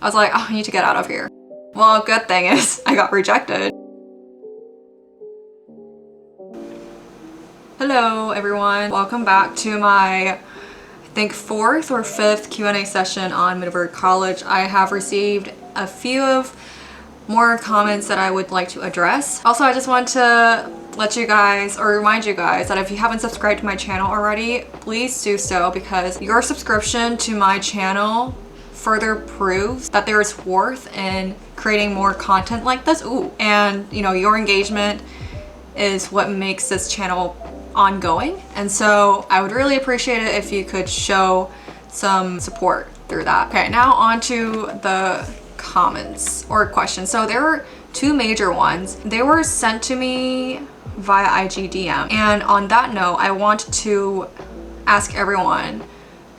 I was like, oh, I need to get out of here. Well, good thing is I got rejected. Hello everyone, welcome back to my, I think 4th or 5th Q&A session on Middlebury College. I have received a few of more comments that I would like to address. Also, I just want to let you guys or remind you guys that if you haven't subscribed to my channel already, please do so, because your subscription to my channel further proves that there is worth in creating more content like this. And you know, your engagement is what makes this channel ongoing, and so I would really appreciate it if you could show some support through that. Okay, now on to the comments or questions. So there were 2 major ones. They were sent to me via IG DM, and on that note, I want to ask everyone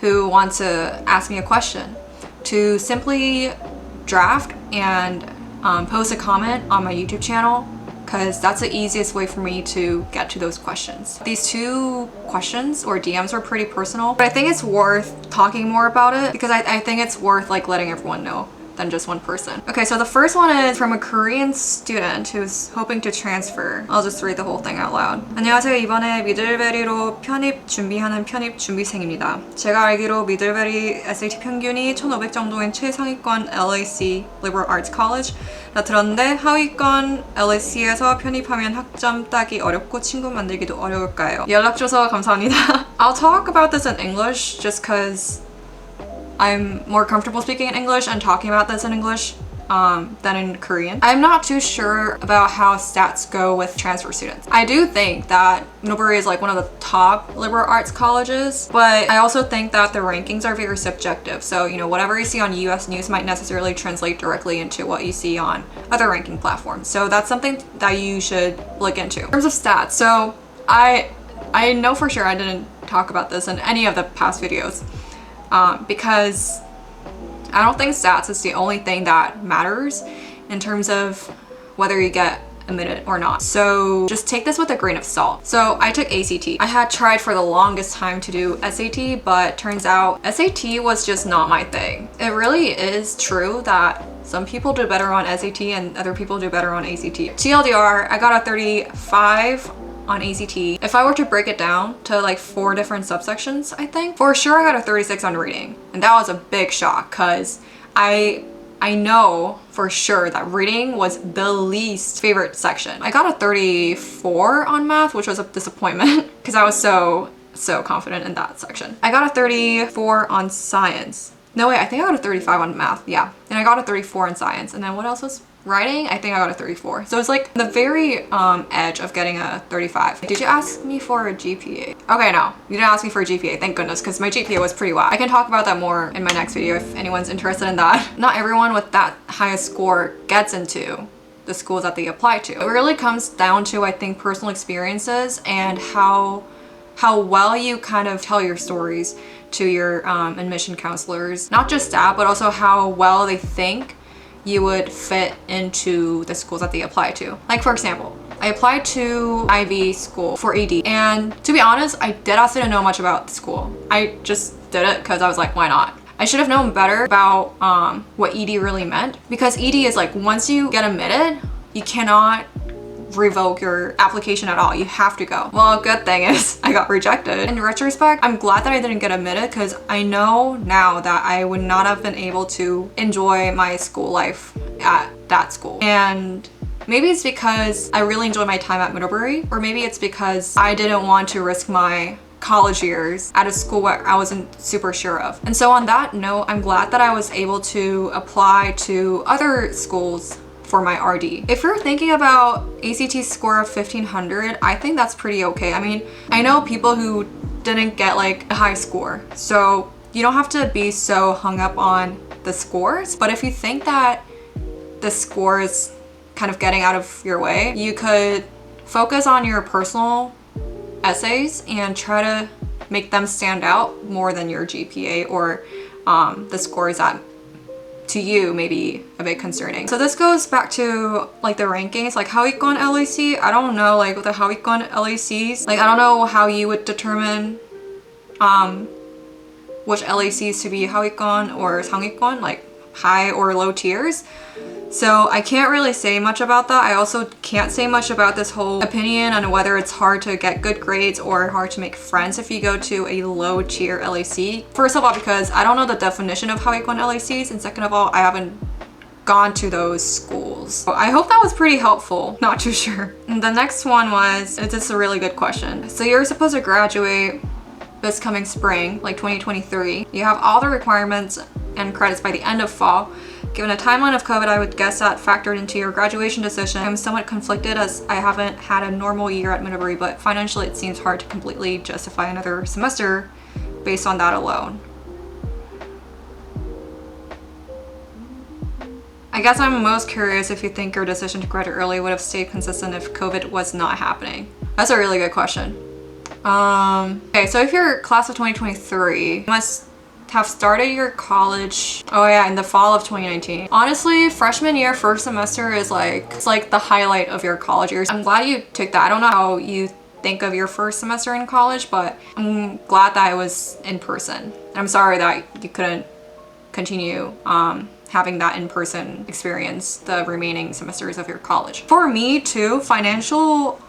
who wants to ask me a question to simply draft and post a comment on my YouTube channel, because that's the easiest way for me to get to those questions. These 2 questions or DMs were pretty personal, but I think it's worth talking more about it, because I think it's worth like letting everyone know than just one person. Okay, so the first one is from a Korean student who's hoping to transfer. I'll just read the whole thing out loud. 안녕하세요. 이번에 미들베리로 편입 준비하는 편입 준비생입니다. 제가 알기로 미들베리 SAT 평균이 1500 정도인 최상위권 LAC Liberal Arts College 나 들었는데 하위권 LAC에서 편입하면 학점 따기 어렵고 친구 만들기도 어려울까요? 연락 줘서 감사합니다. I'll talk about this in English just because I'm more comfortable speaking in English and talking about this in English than in Korean. I'm not too sure about how stats go with transfer students. I do think that Middlebury is like one of the top liberal arts colleges, but I also think that the rankings are very subjective. So, you know, whatever you see on US News might necessarily translate directly into what you see on other ranking platforms. So that's something that you should look into. In terms of stats, so I know for sure I didn't talk about this in any of the past videos. Because I don't think stats is the only thing that matters in terms of whether you get admitted or not. So just take this with a grain of salt. So I took ACT. I had tried for the longest time to do SAT, but turns out SAT was just not my thing. It really is true that some people do better on SAT and other people do better on ACT. TLDR, I got a 35 on ACT. If I were to break it down to like 4 different subsections, I think for sure I got a 36 on reading, and that was a big shock because I know for sure that reading was the least favorite section. I got a 34 on math, which was a disappointment because I was so confident in that section. I got a 34 on science. No wait, I think I got a 35 on math, yeah. And I got a 34 in science, and then what else was writing? I think I got a 34. So it's like the very edge of getting a 35. Did you ask me for a GPA? Okay, no, you didn't ask me for a GPA, thank goodness, because my GPA was pretty whack. I can talk about that more in my next video if anyone's interested in that. Not everyone with that highest score gets into the schools that they apply to. It really comes down to, I think, personal experiences and how well you kind of tell your stories to your admission counselors. Not just that, but also how well they think you would fit into the schools that they apply to. Like for example, I applied to Ivy school for ED, and to be honest, I didn't know much about the school. I just did it because I was like, why not? I should have known better about what ED really meant, because ED is like, once you get admitted, you cannot revoke your application at all. You have to go. Well, good thing is I got rejected. In retrospect, I'm glad that I didn't get admitted, because I know now that I would not have been able to enjoy my school life at that school. And maybe it's because I really enjoy my time at Middlebury, or maybe it's because I didn't want to risk my college years at a school where I wasn't super sure of. And so on that note, I'm glad that I was able to apply to other schools for my RD. If you're thinking about ACT score of 1500, I think that's pretty okay. I mean, I know people who didn't get like a high score, so you don't have to be so hung up on the scores. But if you think that the score is kind of getting out of your way, you could focus on your personal essays and try to make them stand out more than your GPA or the scores that to you may be a bit concerning. So this goes back to like the rankings, like 하위권 LAC. I don't know like with the 하위권 LACs, like I don't know how you would determine which LACs to be 하위권 or 상위권. Like high or low tiers. So I can't really say much about that. I also can't say much about this whole opinion on whether it's hard to get good grades or hard to make friends if you go to a low tier LAC. First of all, because I don't know the definition of high econ LACs, and second of all, I haven't gone to those schools. So I hope that was pretty helpful. Not too sure. And the next one was, this is a really good question. So you're supposed to graduate this coming spring, like 2023. You have all the requirements and credits by the end of fall. Given a timeline of COVID, I would guess that factored into your graduation decision. I'm somewhat conflicted as I haven't had a normal year at Middlebury, but financially it seems hard to completely justify another semester based on that alone. I guess I'm most curious if you think your decision to graduate early would have stayed consistent if COVID was not happening. That's a really good question. Okay, so if you're class of 2023, you must have started your college, oh yeah, in the fall of 2019. Honestly, freshman year, first semester is it's like the highlight of your college years. I'm glad you took that. I don't know how you think of your first semester in college, but I'm glad that it was in person. I'm sorry that you couldn't continue having that in-person experience the remaining semesters of your college. For me too, financial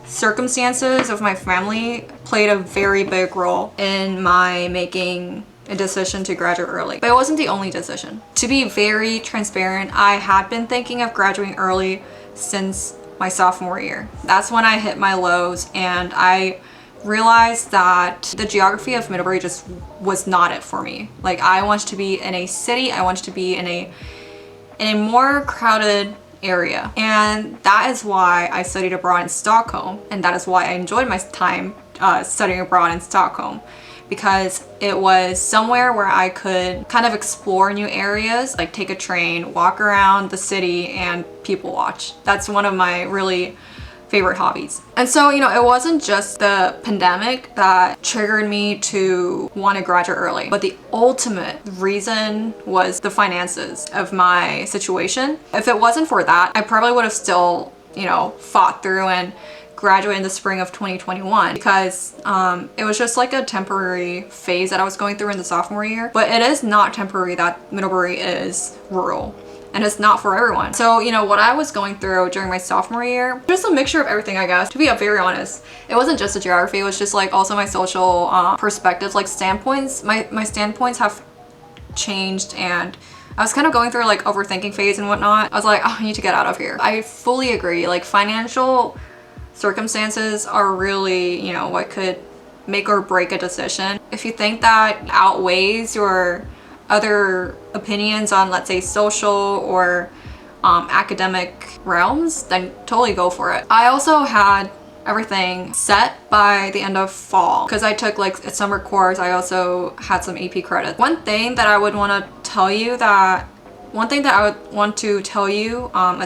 circumstances of my family played a very big role in my making a decision to graduate early. But it wasn't the only decision. To be very transparent, I had been thinking of graduating early since my sophomore year. That's when I hit my lows and I realized that the geography of Middlebury just was not it for me. Like, I wanted to be in a city, I wanted to be in a more crowded area. And that is why I studied abroad in Stockholm, and that is why I enjoyed my time studying abroad in Stockholm, because it was somewhere where I could kind of explore new areas, like take a train, walk around the city, and people watch. That's one of my really favorite hobbies. And so, you know, it wasn't just the pandemic that triggered me to want to graduate early, but the ultimate reason was the finances of my situation. If it wasn't for that, I probably would have still, you know, fought through and graduate in the spring of 2021, because it was just like a temporary phase that I was going through in the sophomore year. But it is not temporary that Middlebury is rural, and it's not for everyone. So, you know, what I was going through during my sophomore year, just a mixture of everything, I guess. To be very honest, it wasn't just the geography, it was just like also my social perspectives, like standpoints. My standpoints have changed, and I was kind of going through like overthinking phase and whatnot. I was like, oh, I need to get out of here. I fully agree. Like, financial circumstances are really, you know, what could make or break a decision. If you think that outweighs your other opinions on, let's say, social or academic realms, then totally go for it. I also had everything set by the end of fall because I took like a summer course. I also had some AP credits. One thing that I would want to tell you as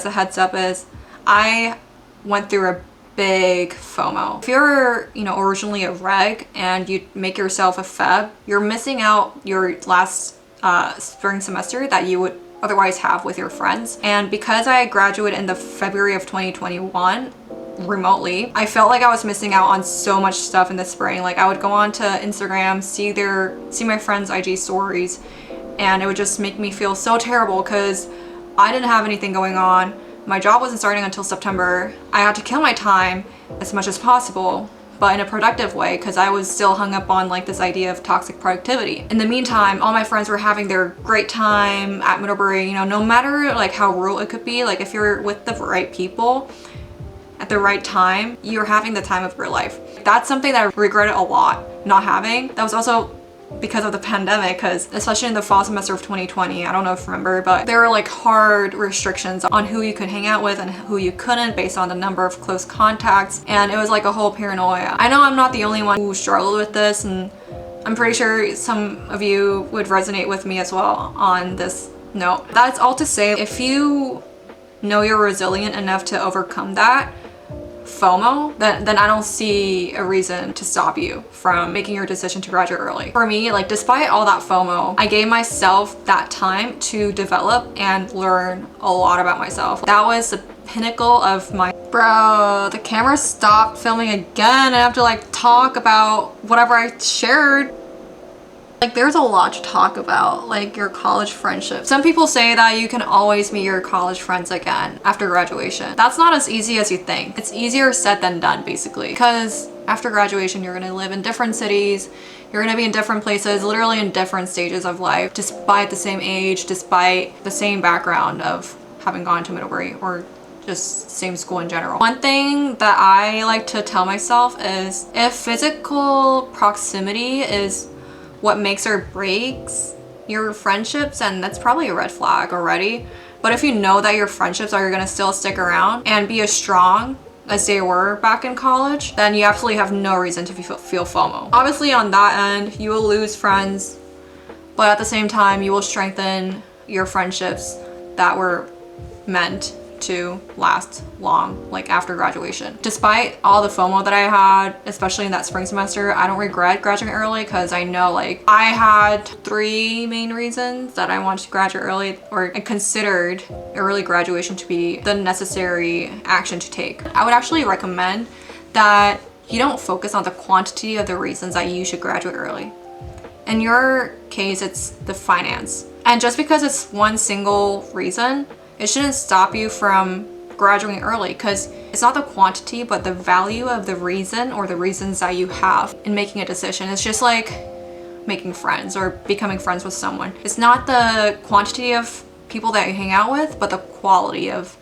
a heads up is I went through a big FOMO. If you're, you know, originally a reg and you make yourself a Feb, you're missing out your last spring semester that you would otherwise have with your friends. And because I graduated in the February of 2021 remotely, I felt like I was missing out on so much stuff in the spring. Like, I would go on to Instagram, see my friends' IG stories, and it would just make me feel so terrible because I didn't have anything going on. My job wasn't starting until September. I had to kill my time as much as possible, but in a productive way, because I was still hung up on like this idea of toxic productivity. In the meantime, all my friends were having their great time at Middlebury, you know, no matter like how rural it could be. Like, if you're with the right people at the right time, you're having the time of your life. That's something that I regretted a lot not having. That was also because of the pandemic, because especially in the fall semester of 2020, I don't know if you remember, but there were like hard restrictions on who you could hang out with and who you couldn't based on the number of close contacts, and it was like a whole paranoia. I know I'm not the only one who struggled with this, and I'm pretty sure some of you would resonate with me as well on this note. That's all to say, if you know you're resilient enough to overcome that FOMO, then I don't see a reason to stop you from making your decision to graduate early. For me, like, despite all that FOMO, I gave myself that time to develop and learn a lot about myself. That was the pinnacle of my— Bro, the camera stopped filming again. I have to like talk about whatever I shared. Like there's a lot to talk about, like your college friendship. Some people say that you can always meet your college friends again after graduation. That's not as easy as you think. It's easier said than done, basically, because after graduation, you're gonna live in different cities, you're gonna be in different places, literally in different stages of life, despite the same age, despite the same background of having gone to Middlebury or just same school in general. One thing that I like to tell myself is if physical proximity is what makes or breaks your friendships, and that's probably a red flag already. But if you know that your friendships are gonna still stick around and be as strong as they were back in college, then you absolutely have no reason to feel FOMO. Obviously on that end, you will lose friends, but at the same time, you will strengthen your friendships that were meant to last long, like after graduation. Despite all the FOMO that I had, especially in that spring semester, I don't regret graduating early because I know like I had 3 main reasons that I wanted to graduate early, or I considered early graduation to be the necessary action to take. I would actually recommend that you don't focus on the quantity of the reasons that you should graduate early. In your case, it's the finance. And just because it's one single reason, it shouldn't stop you from graduating early, because it's not the quantity but the value of the reason or the reasons that you have in making a decision. It's just like making friends or becoming friends with someone. It's not the quantity of people that you hang out with, but the quality of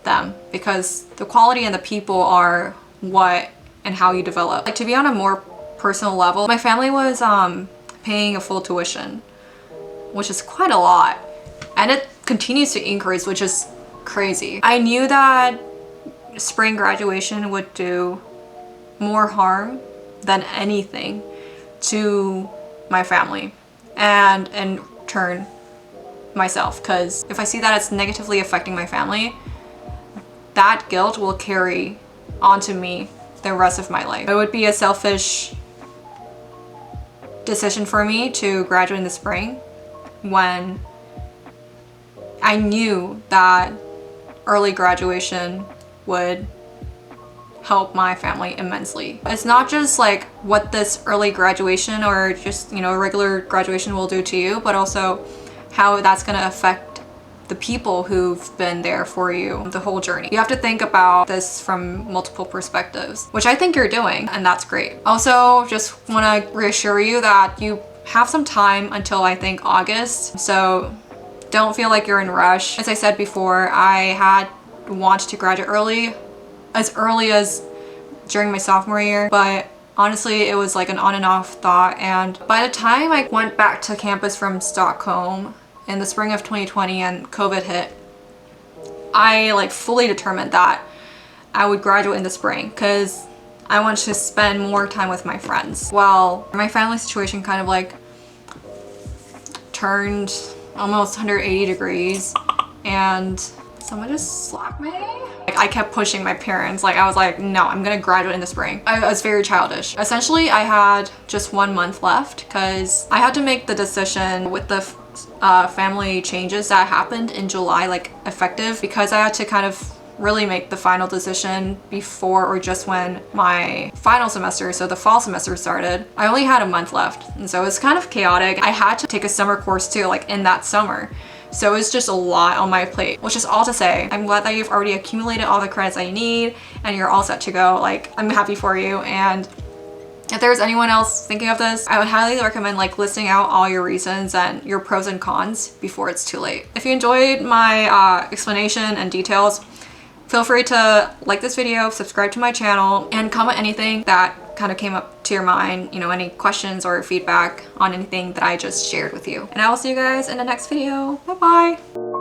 them, because the quality and the people are what and how you develop. Like, to be on a more personal level, my family was paying a full tuition, which is quite a lot. And it continues to increase, which is crazy. I knew that spring graduation would do more harm than anything to my family and in turn myself, because if I see that it's negatively affecting my family, that guilt will carry onto me the rest of my life. It would be a selfish decision for me to graduate in the spring when I knew that early graduation would help my family immensely. It's not just like what this early graduation or just, you know, regular graduation will do to you, but also how that's gonna affect the people who've been there for you the whole journey. You have to think about this from multiple perspectives, which I think you're doing, and that's great. Also, just wanna reassure you that you have some time until I think August, so don't feel like you're in a rush. As I said before, I had wanted to graduate early as during my sophomore year, but honestly it was like an on and off thought, and by the time I went back to campus from Stockholm in the spring of 2020 and COVID hit, I like fully determined that I would graduate in the spring because I wanted to spend more time with my friends. Well, my family situation kind of like turned almost 180 degrees and someone just slapped me. Like, I kept pushing my parents. Like, I was like, no, I'm gonna graduate in the spring. I was very childish. Essentially, I had just 1 month left because I had to make the decision with the family changes that happened in July, like effective, because I had to kind of really make the final decision before or just when my final semester, so the fall semester, started. I only had a month left, and so it was kind of chaotic. I had to take a summer course too, like in that summer. So it's just a lot on my plate, which is all to say, I'm glad that you've already accumulated all the credits that you need and you're all set to go. Like, I'm happy for you. And if there's anyone else thinking of this, I would highly recommend like listing out all your reasons and your pros and cons before it's too late. If you enjoyed my explanation and details, feel free to like this video, subscribe to my channel, and comment anything that kind of came up to your mind, you know, any questions or feedback on anything that I just shared with you. And I will see you guys in the next video. Bye bye.